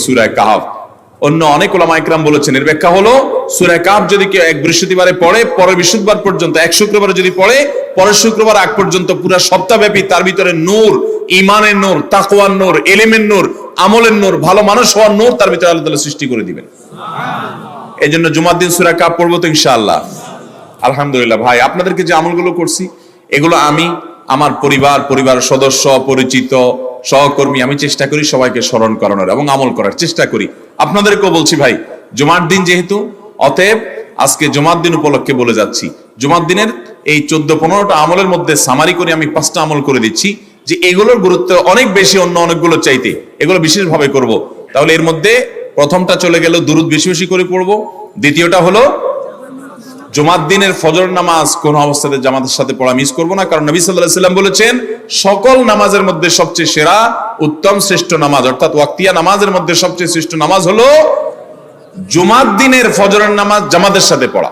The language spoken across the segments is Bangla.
সূরা কাহফ। অন্য অনেক উলামা ইকরাম বলেছেন এর ব্যাখ্যা হলো সূরা কাহফ যদি কেউ এক বৃহস্পতিবারে পড়ে, পরের বৃহস্পতিবার পর্যন্ত, এক শুক্রবারে যদি পড়ে, পরের শুক্রবার আগ পর্যন্ত পুরো সপ্তাহব্যাপী তার ভিতরে নূর, ঈমানের নূর, তাকওয়ার নূর, ইলমের নূর, আমলের নূর, ভালো মানুষ হওয়ার নূর তার ভিতরে আল্লাহ তাআলা সৃষ্টি করে দিবেন। সুবহানাল্লাহ। এজন্য জুমার দিন সূরা কাহফ পড়বো তো ইনশাআল্লাহ। আলহামদুলিল্লাহ ভাই, আপনাদেরকে যে আমলগুলো করছি এগুলো আমি আমার পরিবার সদস্য, পরিচিত, সহকর্মী, আমি চেষ্টা করি সবাইকে স্মরণ করানোর এবং আমল করার চেষ্টা করি। আপনাদেরকেও বলছি ভাই, জুমার দিন যেহেতু, অতএব আজকে জুমার দিন উপলক্ষে বলে যাচ্ছি, জুমার দিনের এই 14-15টা আমলের মধ্যে সামারি করে আমি 5টা আমল করে দিচ্ছি যে এগুলোর গুরুত্ব অনেক বেশি অন্য অনেকগুলো চাইতে, এগুলো বিশেষভাবে করব। তাহলে এর মধ্যে প্রথমটা চলে গেল দুরুদ বেশি বেশি করে পড়বো, দ্বিতীয়টা হলো জুমার দিনের ফজর নামাজ কোন অবস্থাতে জামাতের সাথে পড়া মিস করবো না, কারণ নবী সাল্লাল্লাহু আলাইহি ওয়াসাল্লাম বলেছেন সকল নামাজের মধ্যে সবচেয়ে সেরা, উত্তম, শ্রেষ্ঠ নামাজ অর্থাৎ ওয়াক্তিয়া নামাজের মধ্যে সবচেয়ে শ্রেষ্ঠ নামাজ হলো জুমার দিনের ফজরের নামাজ জামাতের সাথে পড়া।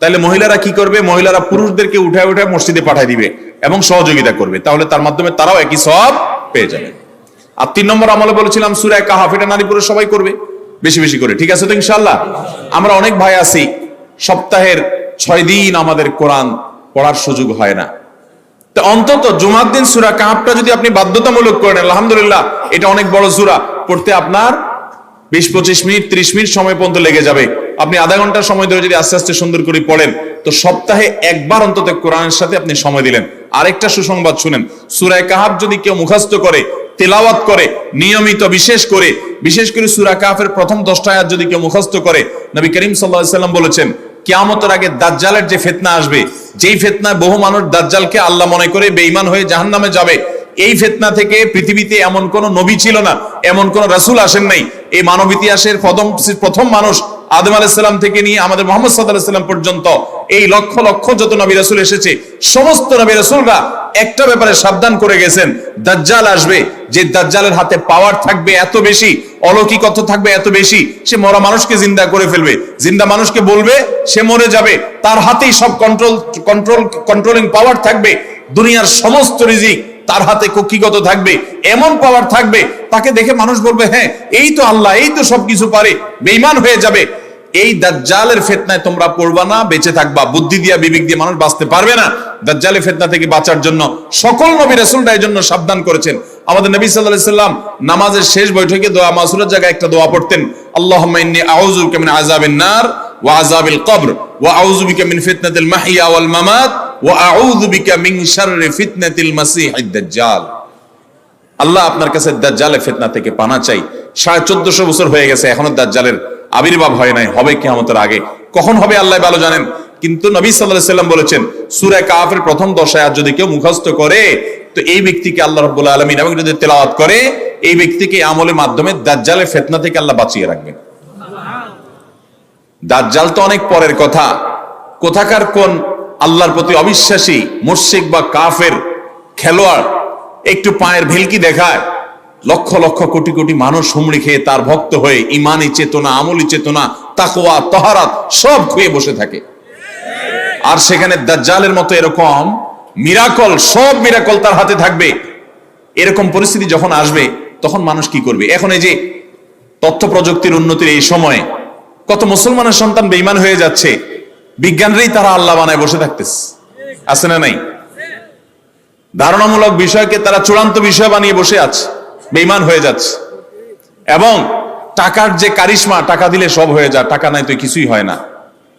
তাহলে মহিলারা কি করবে? মহিলারা পুরুষদেরকে উঠায় উঠায় মসজিদে পাঠিয়ে দিবে এবং সহযোগিতা করবে, তাহলে তার মাধ্যমে তারাও একই সওয়াব পেয়ে যাবে। আর 3 নম্বর আমলে বলেছিলাম সূরা কাহফ, এটা নারী পুরুষ সবাই করবে বেশি বেশি করে, ঠিক আছে তো ইনশাআল্লাহ? আমরা অনেক ভাই আছি সপ্তাহের 6 দিন আমাদের কোরআন পড়ার সুযোগ হয় না, তো অন্তত জুমার দিন সূরা কাহফটা যদি আপনি বাধ্যতামূলক করেন, আলহামদুলিল্লাহ, এটা অনেক বড় সূরা, পড়তে আপনার 20-25 মিনিট 30 মিনিট সময় পর্যন্ত লেগে যাবে। আপনি আধা ঘন্টা সময় ধরে যদি আস্তে আস্তে সুন্দর করে পড়েন, তো সপ্তাহে একবার অন্তত কোরআনের সাথে আপনি সময় দিলেন। আরেকটা সুসংবাদ শুনেন, সূরা কাহফ যদি কেউ মুখস্থ করে, তেলাওয়াত করে নিয়মিত, বিশেষ করে সূরা কাহফের প্রথম 10টা আয়াত যদি কেউ মুখস্থ করে, নবী করিম সাল্লাল্লাহু আলাইহি ওয়াসাল্লাম বলেছেন কিয়ামতের আগে দাজ্জালের যে ফিতনা আসবে, যেই ফিতনায় বহু মানুষ দাজ্জালকে আল্লাহ মনে করে বেঈমান হয়ে জাহান্নামে যাবে, এই ফিতনা থেকে পৃথিবীতে এমন কোন নবী ছিল না, এমন কোন রাসূল আসেন নাই। এই মানব ইতিহাসের প্রথম মানুষ আদম আলাইহিস সালাম থেকে নিয়ে আমাদের মুহাম্মদ সাল্লাল্লাহু আলাইহি ওয়াসাল্লাম পর্যন্ত এই লক্ষ লক্ষ যত নবী রাসূল এসেছে, সমস্ত নবী রাসূলরা একটা ব্যাপারে সাবধান করে গেছেন, দাজ্জাল আসবে, যে দাজ্জালের হাতে পাওয়ার থাকবে এত বেশি, অলৌকিকত্ব থাকবে এত বেশি, সে মরা মানুষকে জিন্দা করে ফেলবে, জিন্দা মানুষকে বলবে সে মরে যাবে, তার হাতেই সব কন্ট্রোলিং পাওয়ার থাকবে, দুনিয়ার সমস্ত রিজিক তার হাতে কক্ষিগত থাকবে, এমন পাওয়ার থাকবে তাকে দেখে মানুষ বলবে হ্যাঁ এই তো আল্লাহ, এই তো সবকিছু পারে, বেঈমান হয়ে যাবে। এই দাজ্জালের ফিতনায় তোমরা পড়বা না, বেঁচে থাকবা, বুদ্ধি দিয়া বিবেক দিয়ে মানুষ বাঁচতে পারবে না। দাজ্জালের ফিতনা থেকে বাঁচার জন্য সকল নবী রাসূলরা এর জন্য সাবধান করেছেন। আমাদের নবী সাল্লাল্লাহু আলাইহি ওয়াসাল্লাম নামাজের শেষ বৈঠকে দোয়া মাসুরের জায়গায় একটা দোয়া পড়তেন, আল্লাহুম্মা ইন্নী আউযু বিকা মিন আযাবিন নার ওয়া আযাবিল কবর ওয়া আউযু বিকা মিন ফিতনাতিল মাহইয়া ওয়াল মামাত ওয়া আউযু বিকা মিন শাররি ফিতনাতিল মাসীহিদ দাজ্জাল। আল্লাহ আপনার কাছে দাজ্জালের ফিতনা থেকে পানা চাই। 1450 বছর হয়ে গেছে, এখনো দাজ্জালের আবির্ভাব হয় নাই, হবে কিয়ামতের আগে, কখন হবে আল্লাহ ভালো জানেন। কিন্তু নবী সাল্লাল্লাহু আলাইহি ওয়াসাল্লাম বলেছেন সূরা কাহফের প্রথম 10 আয়াত যদি কেউ মুখস্থ করে, তো এই ব্যক্তিকে আল্লাহ রাব্বুল আলামিন এবং যদি তেলাওয়াত করে, এই ব্যক্তিকে আমলের মাধ্যমে দাজ্জালের ফিতনা থেকে আল্লাহ বাঁচিয়ে রাখবেন। দাজ্জাল তো অনেক পরের কথা, কোথাকার কোন আল্লাহর প্রতি অবিশ্বাসী মুশরিক বা কাফের খেলোয়াড় একটু পায়ের ভেলকি দেখায়, লক্ষ লক্ষ কোটি কোটি মানুষ হুমড়ি খেয়ে তার ভক্ত হয়ে ইমানি চেতনা, আমলি চেতনা, তাকওয়া, তাহারাত সব খুঁয়ে বসে থাকে। আর সেখানে দাজ্জালের মতো এরকম মিরাকল, সব মিরাকল তার হাতে থাকবে। এরকম পরিস্থিতি যখন আসবে তখন মানুষ কি করবে? এখন এই যে তথ্য প্রযুক্তির উন্নতির এই সময়ে কত মুসলমানের সন্তান বেঈমান হয়ে যাচ্ছে, বিজ্ঞানরাই তারা আল্লাহ বানায় বসে থাকতেছে, আছে না নাই? ধারণামূলক বিষয়কে তারা চূড়ান্ত বিষয় বানিয়ে বসে আছে, বেঈমান হয়ে যাচ্ছে। এবং টাকার যে কারিশমা, টাকা দিলে সব হয়ে যায়, টাকা নাই তো কিছুই হয় না।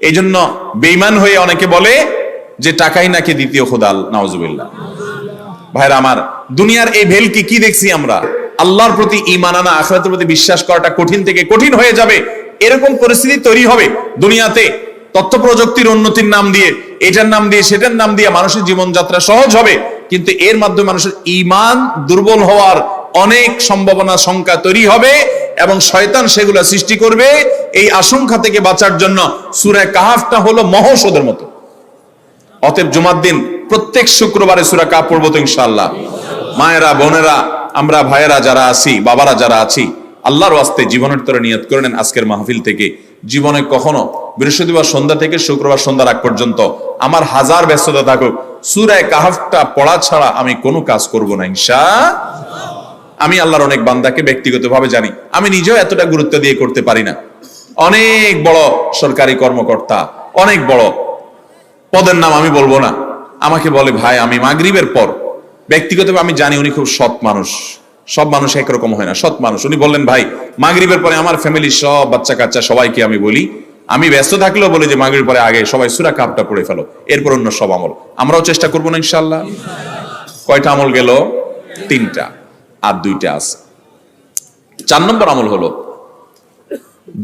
এই জন্য বেঈমান হয়ে অনেকে বলে যে টাকাই নাকি দ্বিতীয় খোদা, নাউজুবিল্লাহ। ভাইরা আমার, দুনিয়ার এই ভেলকি কি দেখছি আমরা? আল্লাহর প্রতি ঈমান আনা, আখিরাতের প্রতি বিশ্বাস করাটা কঠিন থেকে কঠিন হয়ে যাবে, এরকম পরিস্থিতি তৈরি হবে দুনিয়াতে। তথ্য প্রযুক্তির উন্নতির নাম দিয়ে, এটার নাম দিয়ে, সেটার নাম দিয়ে মানুষের জীবনযাত্রা সহজ হবে, কিন্তু এর মাধ্যমে মানুষের ঈমান দুর্বল হওয়ার অনেক সম্ভাবনা, সংখ্যা তৈরি হবে এবং শয়তান সেগুলো সৃষ্টি করবে। এই আশঙ্কা থেকে বাঁচার জন্য সূরা কাহফটা হলো মহৌষধের মতো। অতএব জুমার দিন প্রত্যেক শুক্রবারে সূরা কাহফ পড়বো তো ইনশাআল্লাহ। মায়েরা, বোনেরা, আমরা ভাইয়েরা যারা আছি, বাবারা যারা আছি, আল্লাহর ওয়াস্তে জীবনের তরে নিয়ত করে নেন আজকের মাহফিল থেকে, জীবনে কখনো বৃহস্পতিবার সন্ধ্যা থেকে শুক্রবার সন্ধ্যার আগ পর্যন্ত আমার হাজার ব্যস্ততা থাকুক, সূরা কাহফটা পড়া ছাড়া আমি কোনো কাজ করব না ইনশাআল্লাহ। আমি আল্লাহর অনেক বান্দাকে ব্যক্তিগতভাবে জানি, আমি নিজেও এতটা গুরুত্ব দিয়ে করতে পারি না। অনেক বড় সরকারি কর্মকর্তা, অনেক বড় পদের নাম আমি বলবো না, আমাকে বলে ভাই আমি মাগরিবের পর, ব্যক্তিগতভাবে আমি জানি উনি খুব সৎ মানুষ, সব মানুষ একরকম হয় না, সৎ মানুষ। উনি বললেন ভাই মাগরিবের পরে আমার ফ্যামিলির সব বাচ্চা কাচ্চা সবাইকে আমি বলি, আমি ব্যস্ত থাকলেও বলি যে মাগরিবের পরে আগে সবাই সূরা কাফটা পড়ে ফেলো, এরপর অন্য সব আমল। আমরাও চেষ্টা করবো না ইনশাআল্লাহ। কয়টা আমল গেল? 3টা, আর 2টা আছে। 4 নম্বর আমল হলো,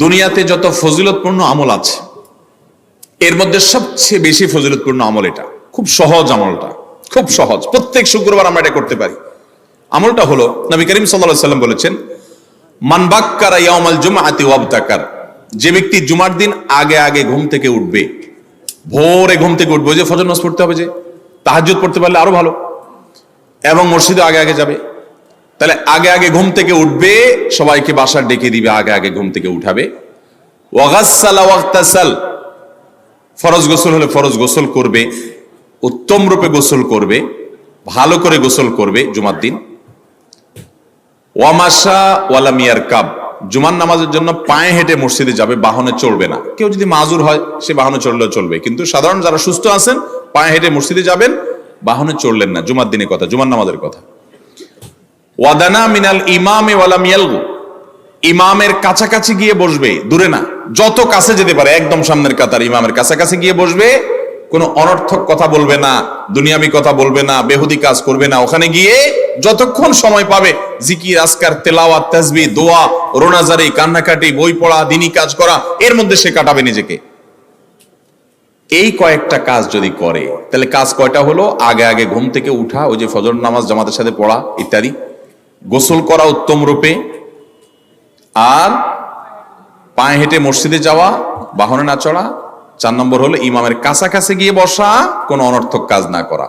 দুনিয়াতে যত ফজিলতপূর্ণ আমল আছে এর মধ্যে সবচেয়ে বেশি ফজিলতপূর্ণ আমল এটা। খুব সহজ আমলটা, খুব সহজ, প্রত্যেক শুক্রবার আমরা এটা করতে পারি। আমলটা হলো, নবী করিম সাল্লাল্লাহু আলাইহি ওয়াসাল্লাম বলেছেন, মান বাক্কারা ইয়াউমাল জুমআতি ওয়াবতাকার, যে ব্যক্তি জুমার দিন আগে আগে ঘুম থেকে উঠবে, ভোরে ঘুম থেকে উঠবে, যে ফজর নামাজ পড়তে হবে, যে তাহাজ্জুদ পড়তে পারলে আরো ভালো, এবং মসজিদে আগে আগে যাবে, তাহলে আগে আগে ঘুম থেকে উঠবে, সবাইকে বাসার ডেকে দিবে, আগে আগে ঘুম থেকে উঠাবে। ওয়াগাসসালা ওয়াগতাসাল, ফরজ গোসল হলে ফরজ গোসল করবে, উত্তম রূপে গোসল করবে, ভালো করে গোসল করবে জুমার দিন। ওয়ামাশা ওয়ালাম ইয়ারকাব, জুমার নামাজের জন্য পায়ে হেঁটে মসজিদে যাবে, বাহনে চড়বে না। কেউ যদি মাজুর হয় সে বাহনে চড়লেও চলবে, কিন্তু সাধারণ যারা সুস্থ আছেন পায়ে হেঁটে মসজিদে যাবেন, বাহনে চড়লেন না। জুমার দিনের কথা, জুমার নামাজের কথা। ওয়াদানা মিনাল ইমামে ওয়ালাম ইয়ালগু, ইমামের কাছাকাছি গিয়ে বসবে, দূরে না, যত কাছে যেতে পারে, একদম সামনের কাতার ইমামের কাছাকাছি গিয়ে বসবে, কোনো অনর্থক কথা বলবে না, দুনিয়াবি কথা বলবে না, বেহুদি কাজ করবে না। ওখানে গিয়ে যতক্ষণ সময় পাবে জিকির, আজকার, তেলাওয়াত, তাসবিহ, দোয়া, রোনাজারি, কান্নাকাটি, বই পড়া, দিনী কাজ করা, এর মধ্যে সে কাটাবে নিজেকে। এই কয়েকটা কাজ যদি করে, তাহলে কাজ কয়টা হলো? আগে আগে ঘুম থেকে উঠা, ওই যে ফজর নামাজ জামাতের সাথে পড়া ইত্যাদি, গোসল করা উত্তম রূপে, আর পায়ে হেঁটে মসজিদে যাওয়া, বাহনে না চড়া। 4 নম্বর হলো ইমামের কাছাকাছি গিয়ে বসা, কোনো অনর্থক কাজ না করা।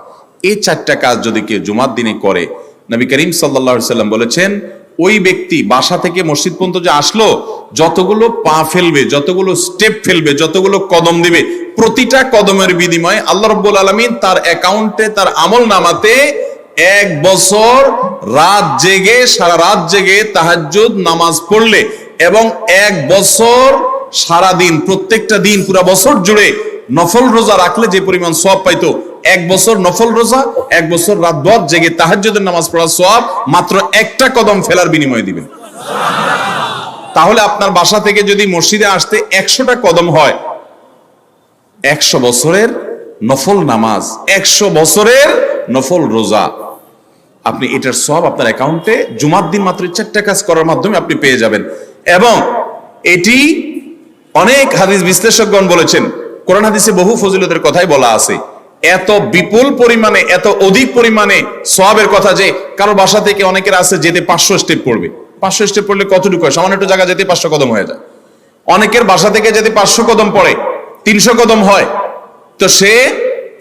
এই 4টা কাজ যদি কেউ জুমার দিনে করে, নবী করিম সাল্লাল্লাহু আলাইহি সাল্লাম বলেছেন, ওই ব্যক্তি বাসা থেকে মসজিদ পর্যন্ত যে আসলো, যতগুলো পা ফেলবে, যতগুলো স্টেপ ফেলবে, যতগুলো কদম দিবে, প্রতিটা কদমের বিনিময়ে আল্লাহ রাব্বুল আলামিন তার অ্যাকাউন্টে, তার আমল নামাতে 1 বছর রাত জেগে, সারা রাত জেগে তাহাজ্জুদ নামাজ পড়লে, এবং 1 বছর সারা দিন, প্রত্যেকটা দিন পুরা বছর জুড়ে নফল রোজা রাখলে যে পরিমাণ সওয়াব পাইতো, 1 বছর নফল রোজা, 1 বছর রাত ভর জেগে তাহাজ্জুদের নামাজ পড়ার সওয়াব মাত্র একটা কদম ফেলার বিনিময়ে দিবেন। তাহলে আপনার বাসা থেকে যদি মসজিদে আসতে 100টা কদম হয়, 100 বছরের নফল নামাজ, 100 বছরের নফল রোজা, আপনি এটার সওয়াব আপনার অ্যাকাউন্টে জুমার দিন মাত্র 4টা কাজ করার মাধ্যমে আপনি পেয়ে যাবেন। এবং এটি অনেক হাদিস বিশ্লেষকগণ বলেছেন, কোরআন হাদিসে বহু ফজিলতের কথাই বলা আছে, এত বিপুল পরিমাণে, এত অধিক পরিমাণে সওয়াবের কথা যে কারো বাসা থেকে অনেকের আছে যেতে 500 স্টেপ পড়বে। 500 স্টেপ পড়লে কতটুকু হয়? সামান্য একটু জায়গা যেতে 500 কদম হয়ে যায়। অনেকের বাসা থেকে যেতে 500 কদম পড়ে 300 কদম হয়। তো সে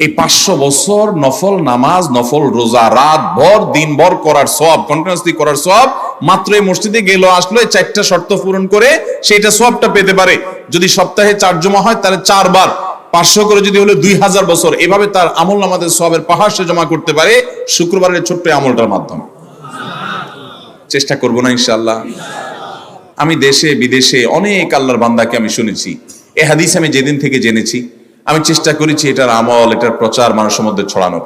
এই 500 বছর নফল নামাজ, নফল রোজা, রাত ভর দিন ভর করার সওয়াব, কন্টিনিউয়াসলি করার সওয়াব মাত্র এই মসজিদে গেল আসলো, এই 4টা শর্ত পূরণ করে সেটা সওয়াবটা পেতে পারে। যদি সপ্তাহে 4 জমা হয় তাহলে 4 বার 500 করে যদি হলো 2000 বছর, এভাবে তার আমল নামাজের সওয়াবের পাহাড় সে জমা করতে পারে শুক্রবারের ছোট্ট আমলটার মাধ্যমে। চেষ্টা করব না ইনশাআল্লাহ? আমি দেশে বিদেশে অনেক আল্লাহর বান্দাকে আমি শুনেছি, এই হাদিস আমি যেদিন থেকে জেনেছি, আমি চেষ্টা করেছি এটার আমল, এটার প্রচার মানুষের মধ্যে ছড়ানোর।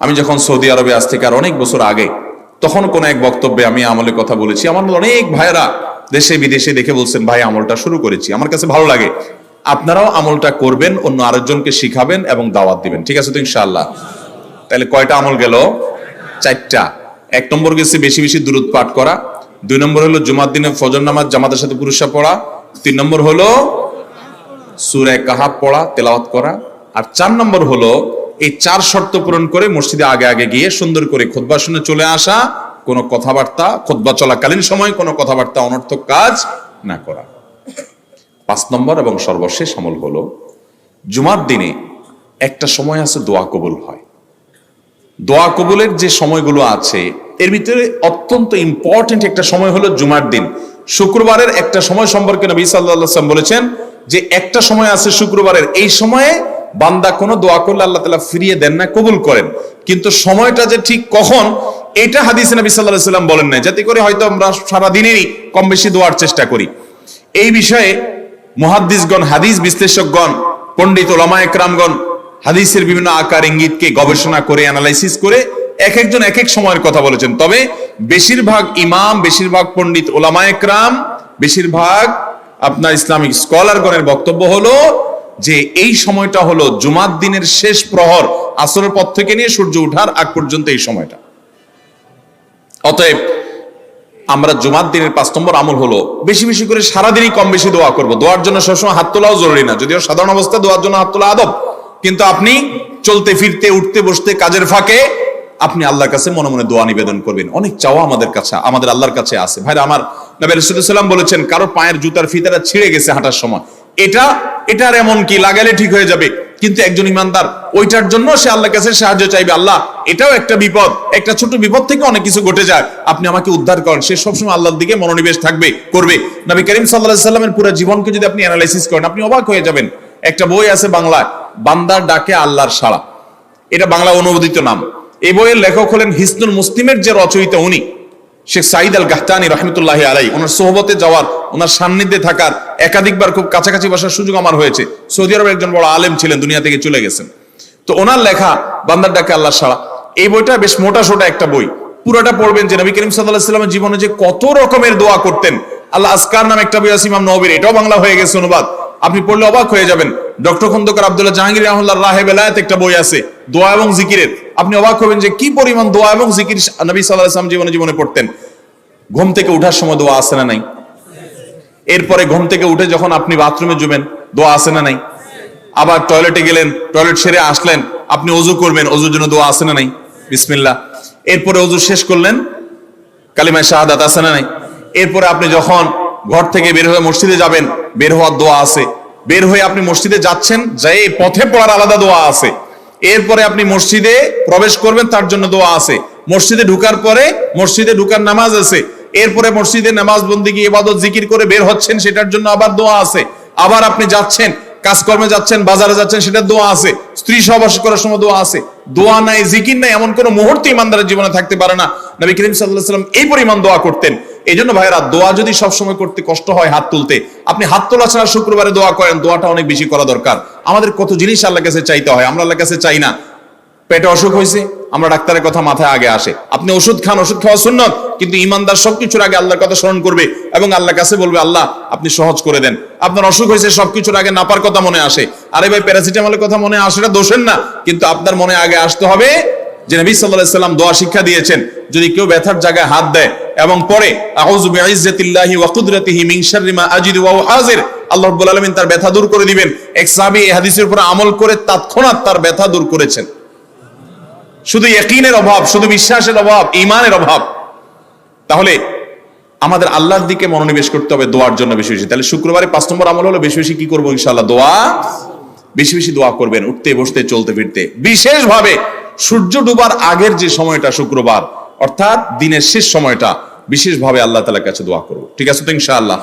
আমি যখন সৌদি আরবে আজ থেকে আর অনেক বছর আগে, তখন কোন এক বক্তব্যে আমি আমলের কথা বলেছি। আমার অনেক ভাইরা দেশে বিদেশে দেখে বলছেন, ভাই আমলটা শুরু করেছি, আমার কাছে ভালো লাগে, আপনারাও আমলটা করবেন, অন্য আরেকজনকে শিখাবেন এবং দাওয়াত দিবেন। ঠিক আছে তো ইনশাআল্লাহ? তাহলে কয়টা আমল গেল? 4টা। 1 নম্বর গেছে বেশি বেশি দুরূদ পাঠ করা, 2 নম্বর হলো জুমার দিনে ফজর নামাজ জামাতের সাথে পুরুষরা পড়া, 3 নম্বর হলো সূরা কাহাফ পড়া, তেলাওয়াত করা, আর 4 নম্বর হলো এই 4 শর্ত পূরণ করে মসজিদে আগে আগে গিয়ে সুন্দর করে খুতবা শুনে চলে আসা, কোনো কথাবার্তা, খুতবা চলাকালীন সময় কোনো কথাবার্তা, অনর্থক কাজ না করা। 5 নম্বর এবং সর্বশেষ আমল হলো, জুমার দিনে একটা সময় আছে দোয়া কবুল হয়। দোয়া কবুলের যে সময়গুলো আছে এর ভিতরে অত্যন্ত ইম্পর্টেন্ট একটা সময় হলো জুমার দিন। শুক্রবারের একটা সময় সম্পর্কে নবী সাল্লাল্লাহু আলাইহি ওয়াসাল্লাম বলেছেন যে একটা সময় আছে শুক্রবারের, এই সময়ে বান্দা কোনো দোয়া করলে আল্লাহ তাআলা ফিরিয়ে দেন না, কবুল করেন। কিন্তু সময়টা যে ঠিক কখন, এটা হাদিসে নবী সাল্লাল্লাহু আলাইহি ওয়াসাল্লাম বলেন না, যাতে করে হয়তো আমরা সারা দিনেরই কম বেশি দোয়ার চেষ্টা করি। এই বিষয়ে মুহাদ্দিসগণ, হাদিস বিশ্লেষকগণ, পণ্ডিত ওলামা একরামগণ হাদিসের বিভিন্ন আকার ইঙ্গিতকে গবেষণা করে অ্যানালাইসিস করে এক একজন এক এক সময়ের কথা বলেছেন। তবে বেশিরভাগ ইমাম, বেশিরভাগ পণ্ডিত ওলামা একরাম, বেশিরভাগ আপনার ইসলামিক স্কলারগণের বক্তব্য হলো যে এই সময়টা হলো জুমার দিনের শেষ প্রহর, আসরের পর থেকে নিয়ে সূর্য ওঠার আগ পর্যন্ত এই সময়টা। অতএব আমরা জুমার দিনের 5 নম্বর আমল হলো বেশি বেশি করে সারাদিনই কম বেশি দোয়া করব। দোয়ার জন্য সবসময় হাত তোলাও জরুরি না, যদিও সাধারণ অবস্থায় দোয়ার জন্য হাত তোলা আদব, কিন্তু আপনি চলতে ফিরতে, উঠতে বসতে, কাজের ফাঁকে আপনি আল্লাহর কাছে মনে মনে দোয়া নিবেদন করবেন। অনেক চাওয়া আমাদের কাছে, আমাদের আল্লাহর কাছে আছে। ভাইরা আমার, নবী রাসূলুল্লাহ সাল্লাল্লাহু আলাইহি ওয়াসাল্লাম বলেছেন কারো পায়ের জুতার ফিতাটা ছিঁড়ে গেছে হাঁটার সময়, এটার এমন কি লাগালে ঠিক হয়ে যাবে, কিন্তু একজন ইমানদার ওইটার জন্য সে আল্লাহর কাছে সাহায্য চাইবে, আল্লাহ এটাও একটা বিপদ, একটা ছোট বিপদ থেকে অনেক কিছু ঘটে যায়, আপনি আমাকে উদ্ধার করেন। সে সবসময় আল্লাহর দিকে মনোনিবেশ করবে। নবী করিম সাল্লাল্লাহু আলাইহি ওয়াসাল্লামের পুরো জীবনকে যদি আপনি অ্যানালাইসিস করেন, আপনি অবাক হয়ে যাবেন। একটা বই আছে বাংলায়, বান্দার ডাকে আল্লাহর সাড়া, এটা বাংলা অনুবাদিত নাম। এই বইয়ের লেখক হলেন হিসনুল মুসলিমের যে রচয়িতা উনি শেখ সাঈদ আল গাহতানী রহমতুল্লাহি আলাইহি। ওনার সোহবতে যাওয়ার, ওনার সান্নিধ্যে থাকার, একাধিকবার খুব কাছাকাছি বসার সুযোগ আমার হয়েছে। সৌদি আরবের একজন বড় আলেম ছিলেন, দুনিয়া থেকে চলে গেছেন। তো ওনার লেখা বান্দার ডাকে আল্লাহর সাড়া, এই বইটা বেশ মোটা সোটা একটা বই। পুরোটা পড়বেন যে নবী করিম সাল্লাল্লাহু আলাইহি ওয়াসাল্লামের জীবনে যে কত রকমের দোয়া করতেন। আল্লাহ আসকার নামে একটা বই আছে ইমাম নববীর, এটাও বাংলা হয়ে গেছে অনুবাদ, আপনি পড়লে অবাক হয়ে যাবেন। ডক্টর খন্দকার আব্দুল্লাহ জাহাঙ্গীর রাহমাতুল্লাহ রাহে বেলায়েত একটা বই আছে দোয়া এবং জিকিরের, আপনি অবাক হবেন যে কি পরিমাণ দোয়া এবং জিকির নবী সাল্লাল্লাহু আলাইহি ওয়াসাল্লাম জীবনে পড়তেন। ঘুম থেকে উঠার সময় দোয়া আছে না নাই? এরপরে ঘুম থেকে উঠে যখন আপনি বাথরুমে যাবেন দোয়া আছে না নাই? আবার টয়লেটে গেলেন, টয়লেট সেরে আসলেন, আপনি ওযু করবেন, ওযুর জন্য দোয়া আছে না নাই? বিসমিল্লাহ। এরপরে ওযু শেষ করলেন, কালিমা শাহাদাত আছে না নাই? এরপরে আপনি যখন ঘর থেকে বের হয়ে মসজিদে যাবেন, বের হওয়ার দোয়া আছে। বের হয়ে আপনি মসজিদে যাচ্ছেন, যাই পথে পড়ার আলাদা দোয়া আছে। এরপরে আপনি মসজিদে প্রবেশ করবেন, তার জন্য দোয়া আছে। মসজিদে ঢুকার পরে মসজিদে ঢুকার নামাজ আছে। এরপরে মসজিদে নামাজ বন্দেগী ইবাদত জিকির করে বের হচ্ছেন, সেটার জন্য আবার দোয়া আছে। আবার আপনি যাচ্ছেন, কাজকর্মে যাচ্ছেন, বাজারে যাচ্ছেন, সেটার দোয়া আছে। স্ত্রী সহবাস করার সময় দোয়া আছে। দোয়া নাই, জিকির নাই, এমন কোন মুহূর্ত ইমানদারের জীবনে থাকতে পারে না। নবী করিম সাল্লাল্লাহু আলাইহি ওয়াসাল্লাম এই পরিমাণ দোয়া করতেন। এই জন্য ভাইরা, দোয়া যদি সবসময় করতে কষ্ট হয় হাত তুলতে, আপনি হাত তোলা ছাড়া শুক্রবারে দোয়া করেন, দোয়াটা অনেক বেশি করা দরকার। আমাদের কত জিনিস আল্লাহর কাছে চাইতে হয়, আমরা আল্লাহর কাছে চাই না। পেটে অসুখ হয়েছে, আমরা ডাক্তারের কথা মাথায় আগে আসে, আপনি ওষুধ খান, ওষুধ খাওয়া সুন্নত, কিন্তু ইমানদার সবকিছুর আগে আল্লাহর কথা স্মরণ করবে এবং আল্লাহর কাছে বলবে আল্লাহ আপনি সহজ করে দেন। আপনার অসুখ হয়েছে, সবকিছুর আগে নাপার কথা মনে আসে, আরে ভাই প্যারাসিটামলের কথা মনে আসে, এটা দোষের না, কিন্তু আপনার মনে আগে আসতে হবে যে নবী সাল্লাল্লাহু আলাইহি ওয়াসাল্লাম দোয়া শিক্ষা দিয়েছেন, যদি কেউ ব্যথার জায়গায় হাত দেয় এবং পরে আউযু বিইজ্জাতিল্লাহি ওয়া কুদরাতিহি মিন শাররি মা আজিদু ওয়া হাজির, আল্লাহ রাব্বুল আলামিন তার ব্যথা দূর করে দিবেন। এক সাহাবী এই হাদিসের উপর আমল করে তৎক্ষণাৎ তার ব্যথা দূর করেছেন। শুধু ইয়াকিনের অভাব, শুধু বিশ্বাসের অভাব, ঈমানের অভাব। তাহলে আমাদের আল্লাহর দিকে মনোনিবেশ করতে হবে দোয়ার জন্য বেশি বেশি। তাহলে শুক্রবারে 5 নম্বর আমল হলো বেশি বেশি কি করবো? ইনশাআল্লাহ দোয়া, বেশি বেশি দোয়া করবেন, উঠতে বসতে চলতে ফিরতে। বিশেষভাবে সূর্য ডুবার আগের যে সময়টা শুক্রবার, অর্থাৎ দিনের শেষ সময়টা, বিশেষভাবে আল্লাহ তাআলার কাছে দোয়া করব। ঠিক আছে তো ইনশাআল্লাহ?